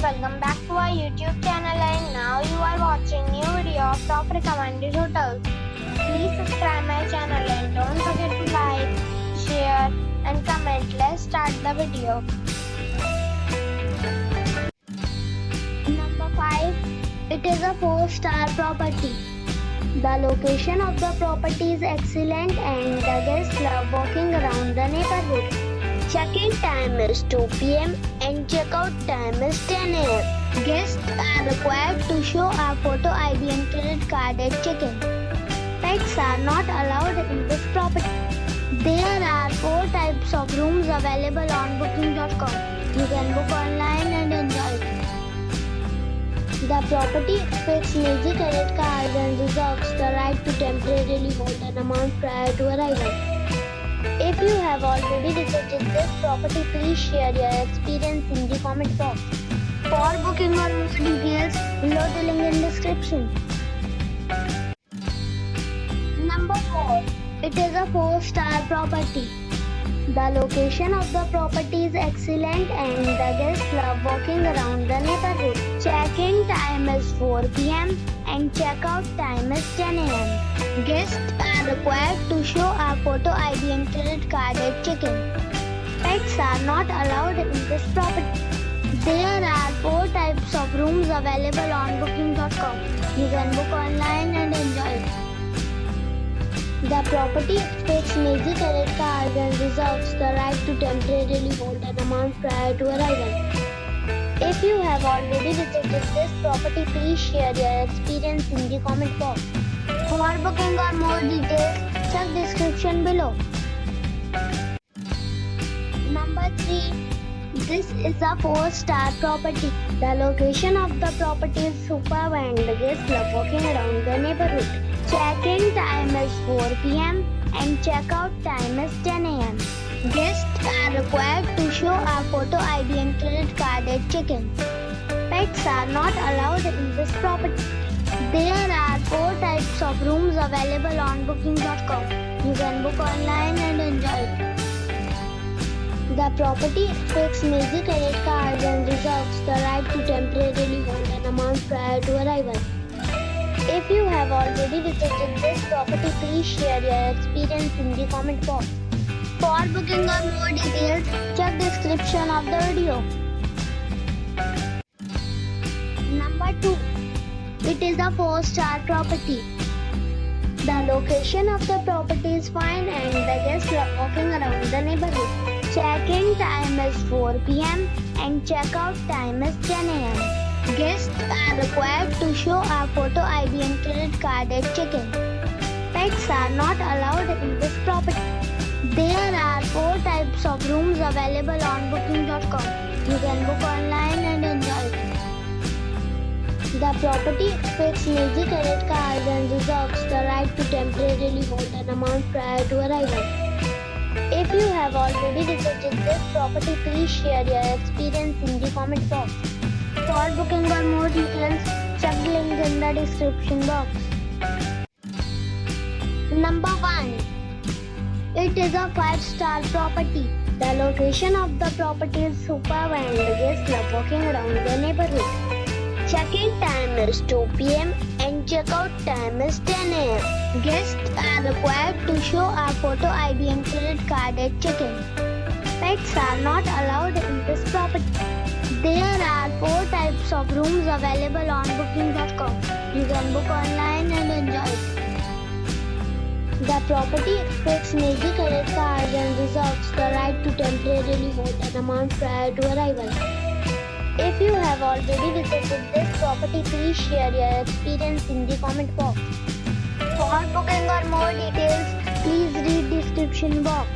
welcome back to our YouTube channel, and now you are watching new video of top recommended hotels. Please subscribe my channel and don't forget to like, share and comment. Let's start the video. Number 5. It is a 4-star property. The location of the property is excellent and the guests love walking around the neighborhood. Check-in time is 2 p.m. and check-out time is 10 a.m. Guests are required to show a photo ID and credit card at check-in. Pets are not allowed in this property. There are 4 types of rooms available on booking.com. You can book online and enjoy it. The property expects major credit cards and reserves the right to temporarily hold an amount prior to arrival. If you have already visited this property, please share your experience in the comment box. For booking or more details, below the link in description. Number 4. It is a 4-star property. The location of the property is excellent and the guests love walking around the neighborhood. Check-in time is 4 p.m. and check-out time is 10 a.m. Guests are required to show a photo ID and credit card at check-in. Pets are not allowed in this property. There are 4 types of rooms available on booking.com. You can book online and enjoy it. The property expects major credit cards and reserves the right to temporarily hold an amount prior to arrival. If you have already visited this property, please share your experience in the comment box. For booking or more details, check description below. Number 3. This is a 4-star property. The location of the property is superb and the guests love walking around the neighborhood. Check-in time is 4 p.m. and check-out time is 10 a.m. Guests are required to show a photo ID and credit card at check-in. Pets are not allowed in this property. There are 4 types of rooms available on booking.com. You can book online and enjoy it. The property expects major credit cards and reserves the right to temporarily hold an amount prior to arrival. If you have already visited this property, please share your experience in the comment box. For booking or more details, check description of the video. Number 2. It is a 4-star property. The location of the property is fine and the guests love walking around the neighborhood. Check-in time is 4 p.m. and check-out time is 10 a.m. Guests are required to show a photo ID and credit card at check-in. Pets are not allowed in this property. There are 4 types of rooms available on booking.com. You can book online and enjoy it. The property expects major credit cards and reserves the right to temporarily hold an amount prior to arrival. If you have already visited this property, please share your experience in the comment box. For booking or more details, check the link in the description box. Number 1. It is a 5-star property. The location of the property is superb and the guests love walking around the neighborhood. Check-in time is 2 p.m. and check-out time is 10 a.m. Guests are required to show a photo ID and credit card at check-in. Pets are not allowed in this property. There are 4 types of rooms available on booking.com. You can book online and enjoy it. The property expects major credit cards and reserves the right to temporarily hold an amount prior to arrival. If you have already visited this property, please share your experience in the comment box. For booking or more details, please read description box.